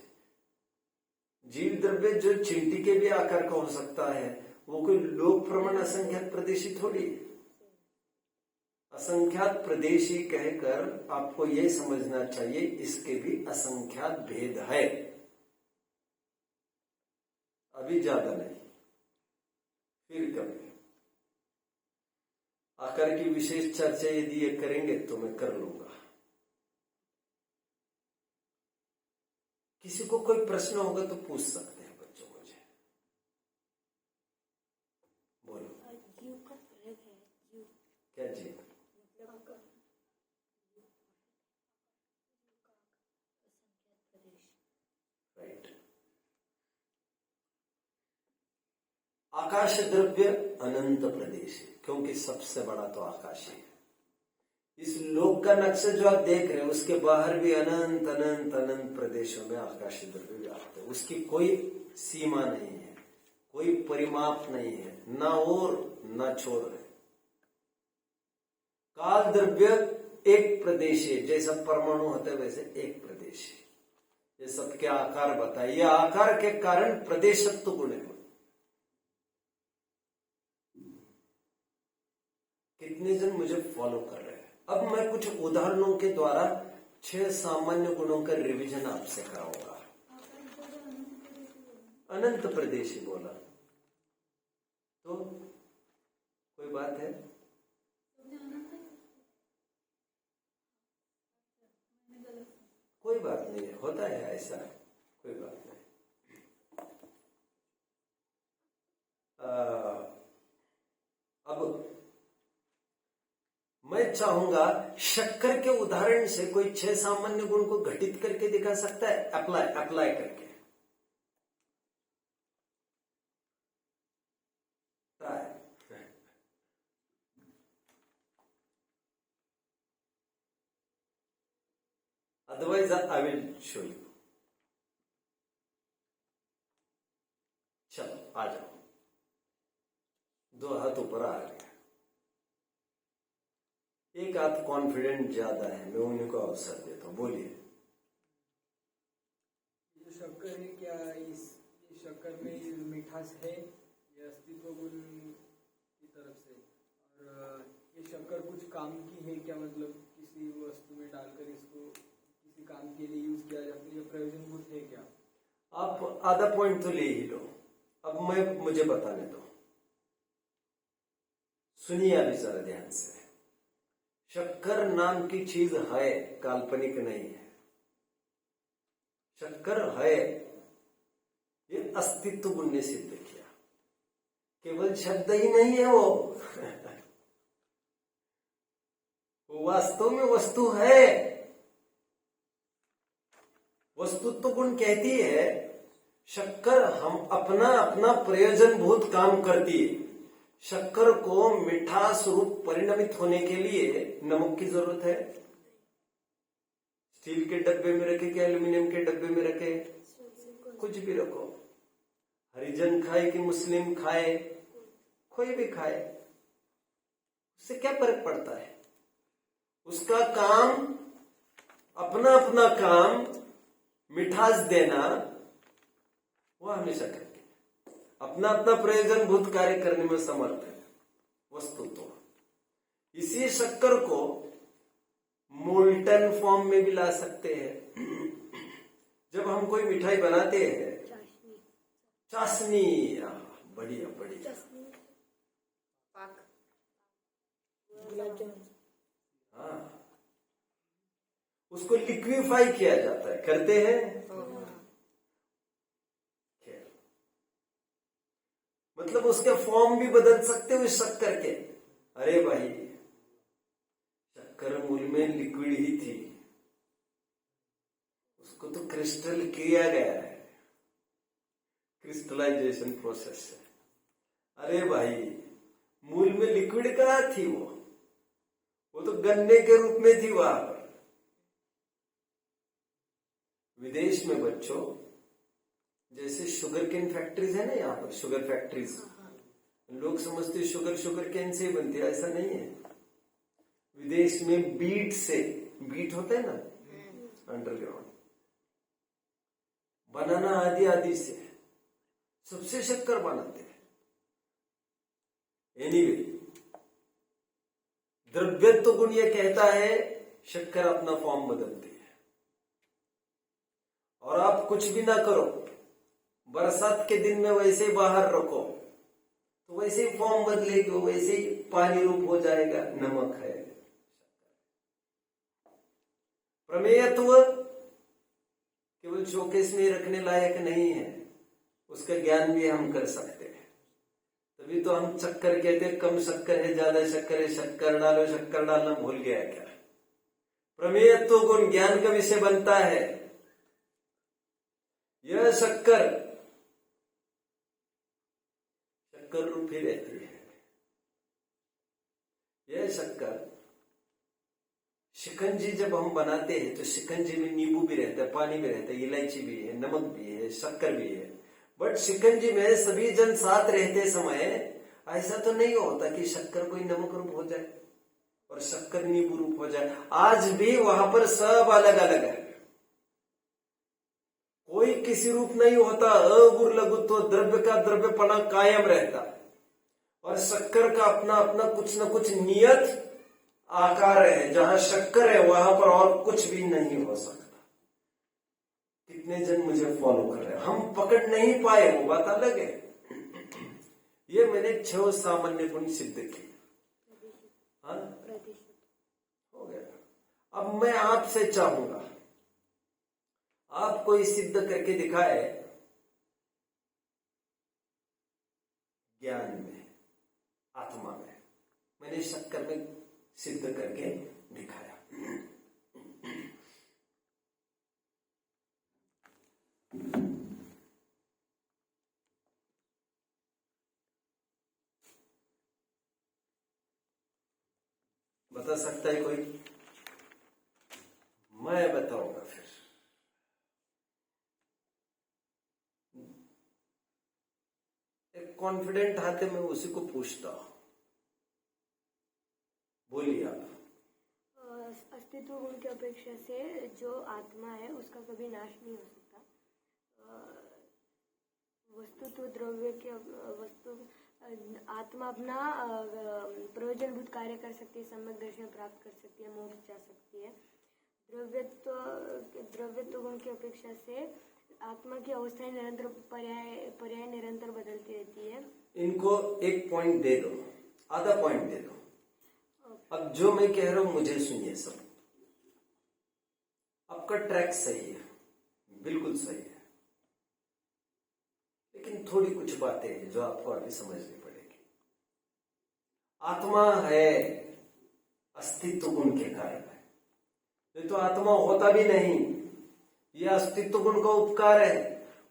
जीव द्रव्य जो चींटी के भी आकार का हो सकता है वो कोई लोक प्रमाण असंख्यात प्रदेशी थोड़ी। असंख्यात प्रदेशी कहकर आपको यह समझना चाहिए इसके भी असंख्यात भेद है, अभी ज्यादा नहीं, फिर कभी आकार की विशेष चर्चा यदि ये करेंगे तो मैं कर लूंगा। किसी को कोई प्रश्न होगा तो पूछ सकते हैं बच्चों मुझे। बोलो। जीव का फर्क है। जीव क्या जीव? राइट। आकाश द्रव्य अनंत प्रदेश है, क्योंकि सबसे बड़ा तो आकाश है। इस लोक का नक्शा जो आप देख रहे हैं उसके बाहर भी अनंत अनंत अनंत प्रदेशों में आकाश द्रव्य व्याप्त है। उसकी कोई सीमा नहीं है, कोई परिमाप नहीं है, ना और ना छोर है। काल द्रव्य एक प्रदेश है, जैसा परमाणु होता है वैसे एक प्रदेश है। ये सबके आकार बताए, ये आकार के कारण प्रदेशत्व गुण है। कितने जन मुझे फॉलो कर रहे हैं? अब मैं कुछ उदाहरणों के द्वारा 6 सामान्य गुणों का रिवीजन आपसे कराऊंगा। अनंत प्रदेशी बोला तो कोई बात है? कोई बात नहीं है, होता है ऐसा, कोई बात नहीं। अब मैं चाहूंगा शक्कर के उदाहरण से कोई 6 सामान्य गुण को घटित करके दिखा सकता है, अप्लाई करके। Otherwise I will show you. चलो आ जाओ, 2 हाथ ऊपर आ गए। एक हाथ कॉन्फिडेंट ज्यादा है, मैं उन्हीं को अवसर देता हूं, बोलिए। ये शक्कर है क्या, इस ये शक्कर में मिठास है, ये अस्तित्व गुण की तरफ से, और ये शक्कर कुछ काम की है क्या, मतलब किसी वस्तु में डालकर इसको किसी काम के लिए यूज किया जाता है, ये प्रयोजनभूत है क्या? आप आधा पॉइंट तो ले ही लो, अब मुझे बताने दो। सुनिए अभी जरा ध्यान से। शक्कर नाम की चीज है, काल्पनिक नहीं है। शक्कर है, ये अस्तित्व गुण ने सिद्ध किया, केवल शब्द ही नहीं है वो वास्तव में वस्तु है। वस्तुत्व गुण कहती है शक्कर हम अपना अपना प्रयोजनभूत काम करती है। शक्कर को मिठास रूप परिणमित होने के लिए नमक की जरूरत है। स्टील के डब्बे में रखे कि एल्यूमिनियम के डब्बे में रखे, कुछ भी रखो, हरिजन खाए कि मुस्लिम खाए, कोई भी खाए, उससे क्या फर्क पड़ता है? उसका काम, अपना अपना काम मिठास देना, वो हमेशा करके अपना अपना प्रयोजनभूत कार्य करने में समर्थ है वस्तु। तो इसी शक्कर को मोल्टन फॉर्म में भी ला सकते हैं। जब हम कोई मिठाई बनाते हैं, चाशनी, बढ़िया बढ़िया, हाँ, उसको लिक्विफाई किया जाता है, करते हैं। मतलब उसके फॉर्म भी बदल सकते हो इस शक्कर के। अरे भाई, शक्कर मूल में लिक्विड ही थी, उसको तो क्रिस्टल किया गया है, क्रिस्टलाइजेशन प्रोसेस है। अरे भाई, मूल में लिक्विड कहाँ थी? वो तो गन्ने के रूप में थी वहां पर। विदेश में बच्चों जैसे शुगर केन फैक्ट्रीज है ना, यहाँ पर शुगर फैक्ट्रीज, लोग समझते शुगर केन से ही बनती है, ऐसा नहीं है। विदेश में बीट से, बीट होता है ना अंडरग्राउंड, बनाना आदि आदि से सबसे शक्कर बनाते हैं। एनीवे, द्रव्यत्व गुण यह कहता है शक्कर अपना फॉर्म बदलती है, और आप कुछ भी ना करो, बरसात के दिन में वैसे ही बाहर रखो तो वैसे ही फॉर्म बदलेगी, वो वैसे ही पानी रूप हो जाएगा, नमक है। प्रमेयत्व केवल शोकेस में रखने लायक नहीं है, उसका ज्ञान भी हम कर सकते हैं। तभी तो हम शक्कर कहते हैं, कम शक्कर है, ज्यादा शक्कर है, शक्कर डालो, शक्कर डालना भूल गया क्या? प्रमेयत्व गुण ज्ञान का विषय बनता है। यह शक्कर शक्कर रूप ही रहती है। यह शक्कर, शिकंजी जब हम बनाते हैं तो शिकंजी में नींबू भी रहता है, पानी भी रहता है, इलायची भी है, नमक भी है, शक्कर भी है। बट शिकंजी में सभी जन साथ रहते समय ऐसा तो नहीं होता कि शक्कर कोई नमक रूप हो जाए और शक्कर नींबू रूप हो जाए। आज भी वहां पर सब अलग अलग है, कोई किसी रूप नहीं होता। अगुर लघुत्व, द्रव्य का द्रव्यपना कायम रहता, और शक्कर का अपना अपना कुछ न कुछ नियत आकार है। जहां शक्कर है वहां पर और कुछ भी नहीं हो सकता। कितने जन मुझे फॉलो कर रहे हैं? हम पकड़ नहीं पाए, वो बात अलग है। ये मैंने 6 सामान्य गुण सिद्ध किए। हाँ, हो गया। अब मैं आपसे चाहूंगा आप कोई सिद्ध करके दिखाए ज्ञान में, आत्मा में। मैंने शक्कर में सिद्ध करके दिखाया। बता सकता है कोई? मैं बताऊंगा फिर। एक कॉन्फिडेंट हाथे में उसी को पूछता हूं, बोलिए आप। अस्तित्व गुण की अपेक्षा से जो आत्मा है उसका कभी नाश नहीं हो सकता। वस्तु तो द्रव्य के वस्तु, आत्मा अपना प्रयोजनभूत कार्य कर सकती है, सम्यक दर्शन प्राप्त कर सकती है, मोक्ष जा सकती है। द्रव्यत्व गुण की अपेक्षा से आत्मा की अवस्थाएं निरंतर पर्याय निरंतर बदलती रहती है। इनको एक पॉइंट दे दो, आधा पॉइंट दे दो। अब जो मैं कह रहा हूं मुझे सुनिए सब। आपका ट्रैक सही है, बिल्कुल सही है, लेकिन थोड़ी कुछ बातें हैं जो आपको अभी समझनी पड़ेगी। आत्मा है अस्तित्व गुण के कारण है, नहीं तो आत्मा होता भी नहीं। यह अस्तित्व गुण का उपकार है,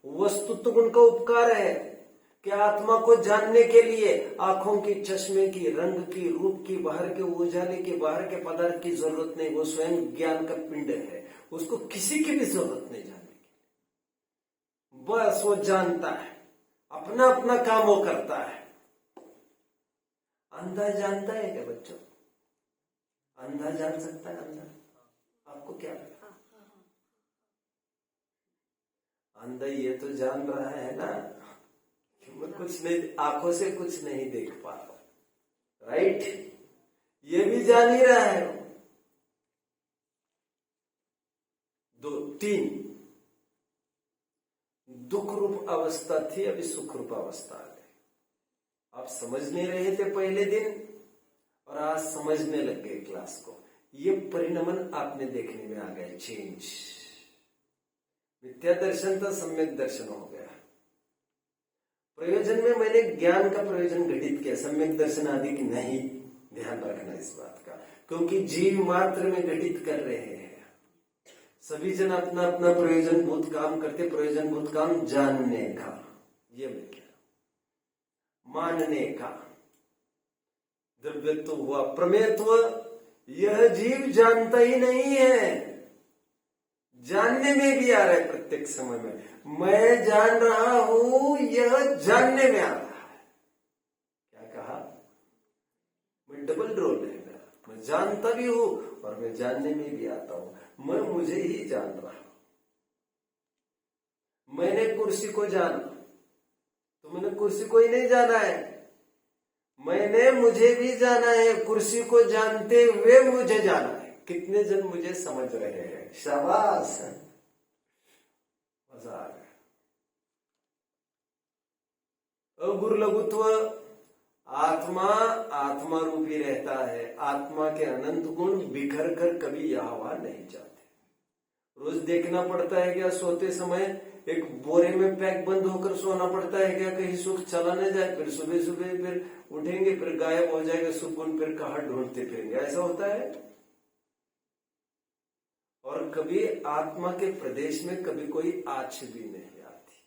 वस्तुत्व गुण का उपकार है कि आत्मा को जानने के लिए आंखों की, चश्मे की, रंग की, रूप की, बाहर के उजाले की, बाहर के पदार्थ की जरूरत नहीं। वो स्वयं ज्ञान का पिंड है, उसको किसी की भी जरूरत नहीं जानने की। बस वो जानता है, अपना अपना काम वो करता है। अंधा जानता है क्या बच्चों? अंधा जान सकता है? अंधा आपको क्या लगता? अंधा ये तो जान रहा है ना कि मैं कुछ नहीं, आंखों से कुछ नहीं देख पा रहा, राइट? ये भी जान ही रहा है। 2, 3 दुख रूप अवस्था थी, अभी सुख रूप अवस्था आ गई। आप समझ नहीं रहे थे पहले दिन और आज समझने लग गए क्लास को। ये परिणमन आपने देखने में आ गए, चेंज। मिथ्या दर्शन था, सम्यक दर्शन हो गया। प्रयोजन में मैंने ज्ञान का प्रयोजन घटित किया, सम्यक दर्शन आदि की नहीं। ध्यान रखना इस बात का, क्योंकि जीव मात्र में घटित कर रहे हैं। सभी जन अपना अपना प्रयोजन भूत काम करते, प्रयोजन भूत काम जानने का, ये मैं कह रहा हूं, मानने का। द्रव्यत्व हुआ, प्रमेयत्व, यह जीव जानता ही नहीं है, जानने में भी आ रहा है प्रत्येक समय में। मैं जान रहा हूं, यह जानने में आ रहा है। क्या कहा? मैं डबल रोल है मेरा, मैं जानता भी हूं और मैं जानने में भी आता हूं। मैं मुझे ही जान रहा हूं। मैंने कुर्सी को जाना, तुमने कुर्सी को ही नहीं जाना है। मैंने मुझे भी जाना है, कुर्सी को जानते हुए मुझे जाना है। कितने जन मुझे समझ रहे हैं? शाबाश, मजा आ गया। अगुरलघुत्व, आत्मा आत्मा रूपी रहता है। आत्मा के अनंत गुण बिखर कर कभी यहाँ वहां नहीं जाते। रोज देखना पड़ता है क्या? सोते समय एक बोरे में पैक बंद होकर सोना पड़ता है क्या? कहीं सुख चला न जाए, फिर सुबह सुबह फिर उठेंगे, फिर गायब हो जाएगा सुकून, फिर कहाँ ढूंढते फिरेंगे। ऐसा होता है। और कभी आत्मा के प्रदेश में कभी कोई आँच भी नहीं आती।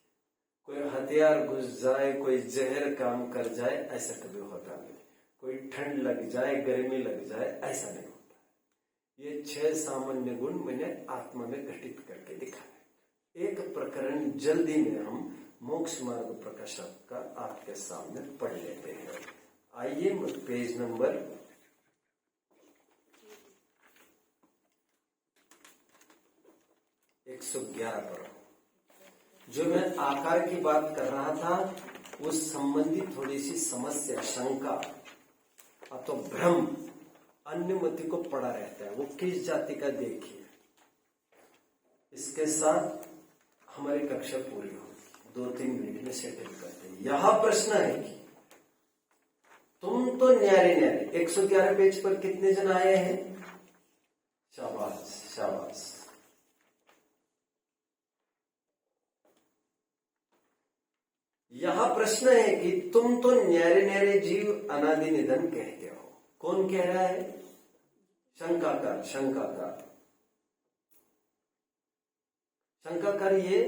कोई हथियार घुस जाए, कोई जहर काम कर जाए, ऐसा कभी होता नहीं। कोई ठंड लग जाए, गर्मी लग जाए, ऐसा नहीं होता। ये 6 सामान्य गुण मैंने आत्मा में घटित करके दिखाया। एक प्रकरण जल्दी में हम मोक्ष मार्ग प्रकाशक का आपके सामने पढ़ लेते हैं। आइए पेज नंबर 111 पर। जो मैं आकार की बात कर रहा था, उस संबंधी थोड़ी सी समस्या, शंका अथवा भ्रम अन्यमति को पड़ा रहता है। वो किस जाति का देखिए। इसके साथ हमारी कक्षा पूरी होगी, 2-3 मिनट में सेटल करते हैं। यह प्रश्न है कि तुम तो न्यारे न्यारे 111 पेज पर कितने जन आए हैं? शाबाश शाबाश। यह प्रश्न है कि तुम तो न्यारे न्यारे जीव अनादि निधन कहते हो। कौन कह रहा है? शंकाकार। शंकाकार ये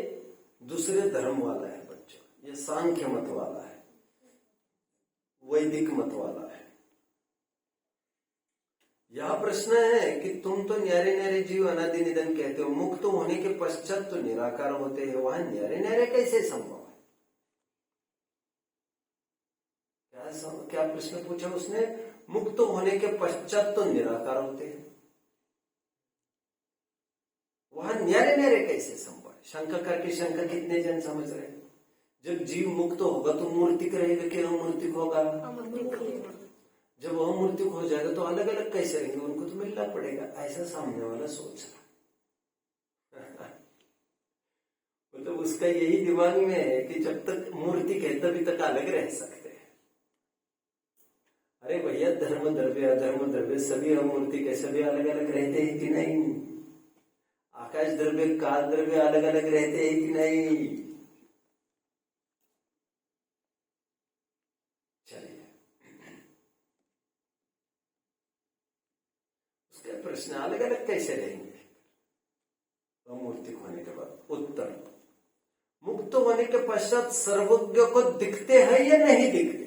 दूसरे धर्म वाला है बच्चों। ये सांख्य मत वाला है, वैदिक मत वाला है। यह प्रश्न है कि तुम तो न्यारे न्यारे जीव अनादि निधन कहते हो, मुक्त होने के पश्चात तो निराकार होते हैं, वहां न्यारे न्यारे कैसे संभव है? क्या प्रश्न पूछा उसने? मुक्त होने के पश्चात तो निराकार होते हैं, वहां न्यारे न्यारे कैसे संभव है? शंका करके शंका कितने जन समझ रहे हैं? जब जीव मुक्त होगा तो मूर्तिक रहेगा कि अमूर्तिक होगा? जब वह मूर्तिक हो जाएगा तो अलग अलग कैसे रहेंगे? उनको तो मिलना पड़ेगा, ऐसा सामने वाला सोच रहा। मतलब उसका यही दिमाग में है कि जब तक मूर्तिक है तभी तक अलग रह सकते हैं। अरे भैया, धर्म द्रव्य अधर्म द्रव्य सभी अमूर्ति के सभी अलग अलग रहते हैं कि नहीं? आकाश द्रव्य काल द्रव्य अलग अलग रहते हैं कि नहीं? चलिए, उसका प्रश्न अलग अलग कैसे रहेंगे अमूर्तिक होने के बाद? उत्तर, मुक्त होने के पश्चात सर्वज्ञ को दिखते हैं या नहीं दिखते?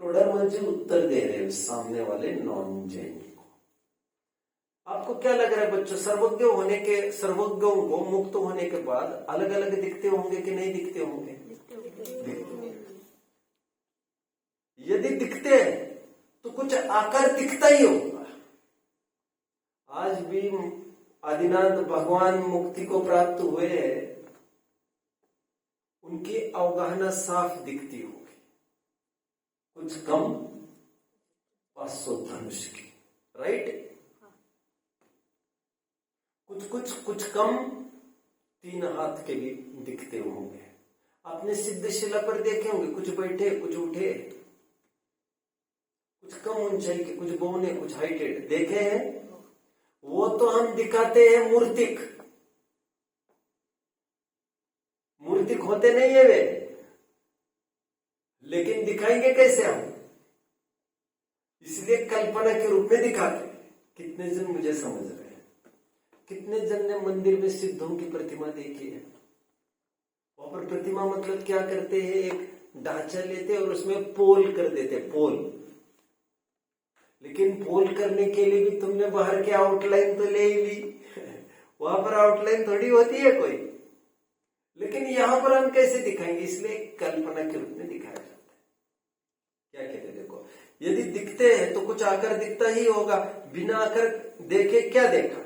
टोडरमल जी उत्तर दे रहे हैं सामने वाले नॉन जैनी को। आपको क्या लग रहा है बच्चों? सर्वज्ञों को मुक्त होने के बाद अलग अलग दिखते होंगे कि नहीं दिखते होंगे? यदि दिखते हैं तो कुछ आकार दिखता ही होगा। आज भी आदिनाथ भगवान मुक्ति को प्राप्त हुए हैं, उनकी अवगाहना साफ दिखती होगी। कुछ कम 500 धनुष की, राइट? कुछ कम 3 हाथ के भी दिखते होंगे। आपने सिद्धशिला पर देखे होंगे, कुछ बैठे कुछ उठे, कुछ कम ऊंचाई के, कुछ बौने, कुछ हाइटेड, देखे हैं? वो तो हम दिखाते हैं मूर्तिक होते नहीं है वे, लेकिन दिखाएंगे कैसे हम? इसलिए कल्पना के रूप में दिखाते। कितने जन मुझे समझ रहे हैं? कितने जन ने मंदिर में सिद्धों की प्रतिमा देखी है? वहां पर प्रतिमा मतलब क्या करते हैं? एक ढांचा लेते और उसमें पोल कर देते, पोल लेकिन पोल करने के लिए भी तुमने बाहर की आउटलाइन तो ले ही ली। वहां पर आउटलाइन थोड़ी होती है कोई, लेकिन यहां पर हम कैसे दिखाएंगे, इसलिए कल्पना के रूप में दिखाया जाता है। क्या कहते हैं, देखो यदि दिखते हैं तो कुछ आकर दिखता ही होगा, बिना आकर देखे क्या देखा,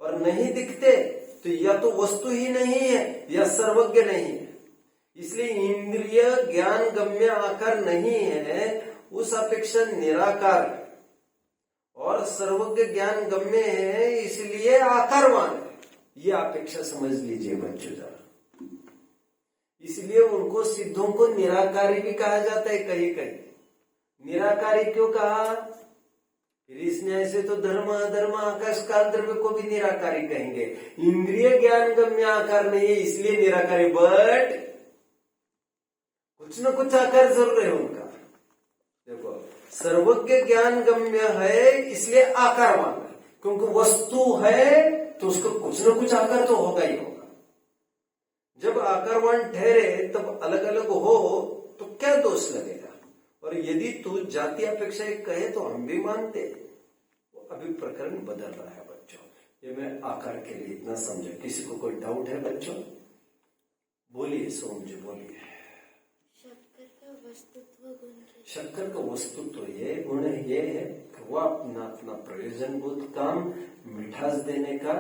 और नहीं दिखते तो या तो वस्तु ही नहीं है या सर्वज्ञ नहीं है। इसलिए इंद्रिय ज्ञान गम्य आकार नहीं है, उस अपेक्षा निराकार है, और सर्वज्ञ ज्ञान गम्य है इसलिए आकारवान है। ये अपेक्षा समझ लीजिए बच्चों जरा। इसलिए उनको सिद्धों को निराकारी भी कहा जाता है कहीं कहीं। निराकारी क्यों कहा, इस न्याय से तो धर्म अधर्म आकाश काल द्रव्य को भी निराकारी कहेंगे। इंद्रिय ज्ञान गम्य आकार नहीं है इसलिए निराकारी, बट कुछ न कुछ आकार जरूर है उनका। देखो सर्वज्ञ ज्ञान गम्य है इसलिए आकारवान है, क्योंकि वस्तु है तो उसको कुछ न कुछ आकार तो होगा ही होगा। जब आकारवान ठहरे तब अलग अलग हो तो क्या दोष लगेगा। और यदि तू जाति अपेक्षा कहे तो हम भी मानते हैं। अभी प्रकरण बदल रहा है बच्चों, ये मैं आकार के लिए इतना समझा। किसी को कोई डाउट है बच्चों? बोलिए सोम जी बोलिए। शक्कर का वस्तुत्व गुण क्या? शक्कर का वस्तुत्व ये गुण ये है कि वह अपना अपना प्रयोजनभूत काम मिठास देने का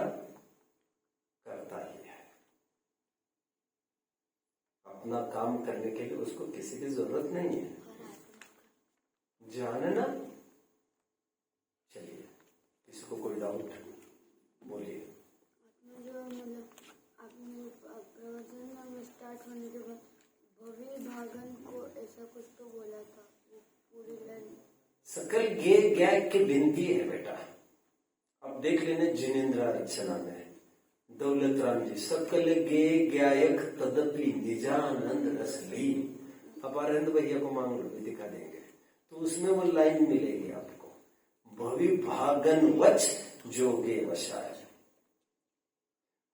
करता ही है। अपना काम करने के लिए उसको किसी की जरूरत नहीं है। जाने ना, चलिए किसी को कोई डाउट बोलिए। जो मतलब आपने प्रवचन में स्टार्ट होने के बाद भव्य भागन को ऐसा कुछ तो बोला था, वो पूरी लाइन सकल गे ज्ञा की भिन्नती है बेटा। अब देख लेने जिनेन्द्र अर्चना में दौलत राम जी, सकल गे ज्ञायक तदपि निजानंद रस ली। अब आनंद भैया को मांग लो, दिखा देंगे तो उसमें वो लाइन मिलेगी आपको, भवि भागन वच जोगे वशाय।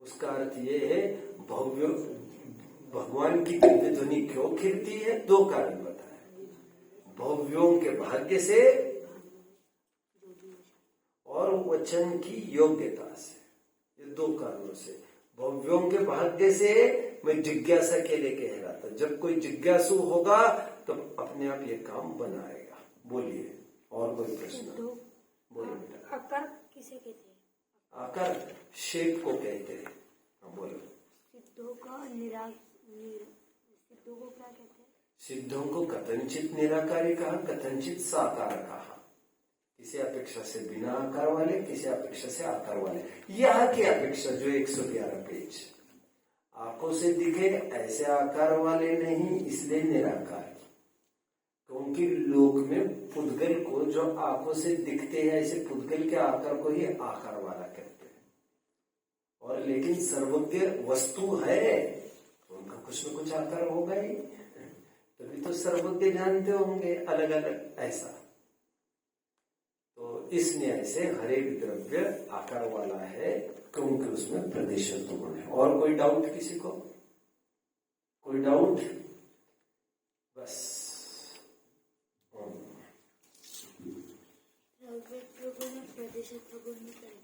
उसका अर्थ ये है भव्य भगवान की दिव्य ध्वनि क्यों खिलती है, दो कारण बताए। भव्यों के भाग्य से और वचन की योग्यता से, ये दो कारणों से। भव्यों के भाग्य से मैं जिज्ञासा के लिए कह रहा था, जब कोई जिज्ञासु होगा तो अपने आप ये काम बनाएगा। बोलिए और कोई प्रश्न? बोलिए बेटा। आकार किसे कहते हैं? आकार शेप को कहते हैं। बोलो। सिद्धों को क्या कहते हैं? सिद्धों को कथनचित निराकारी कहा, कथनचित साकार कहा। किसी अपेक्षा से बिना आकार वाले, किसी अपेक्षा से आकार वाले। यहाँ की अपेक्षा जो 111 पेज, आंखों से दिखे ऐसे आकार वाले नहीं, इसलिए निराकार। क्योंकि लोक में पुद्गल को जो आंखों से दिखते हैं ऐसे पुद्गल के आकार को ही आकार वाला कहते हैं। और लेकिन सर्वज्ञ वस्तु है तो उनका कुछ न कुछ आकार होगा ही, तभी तो सर्वज्ञ जानते होंगे अलग अलग ऐसा। तो इस न्याय से हर एक द्रव्य आकार वाला है क्योंकि उसमें प्रदेशत्व गुण है। और कोई डाउट किसी को? कोई डाउट? बस प्रदेशत्व गुण करें।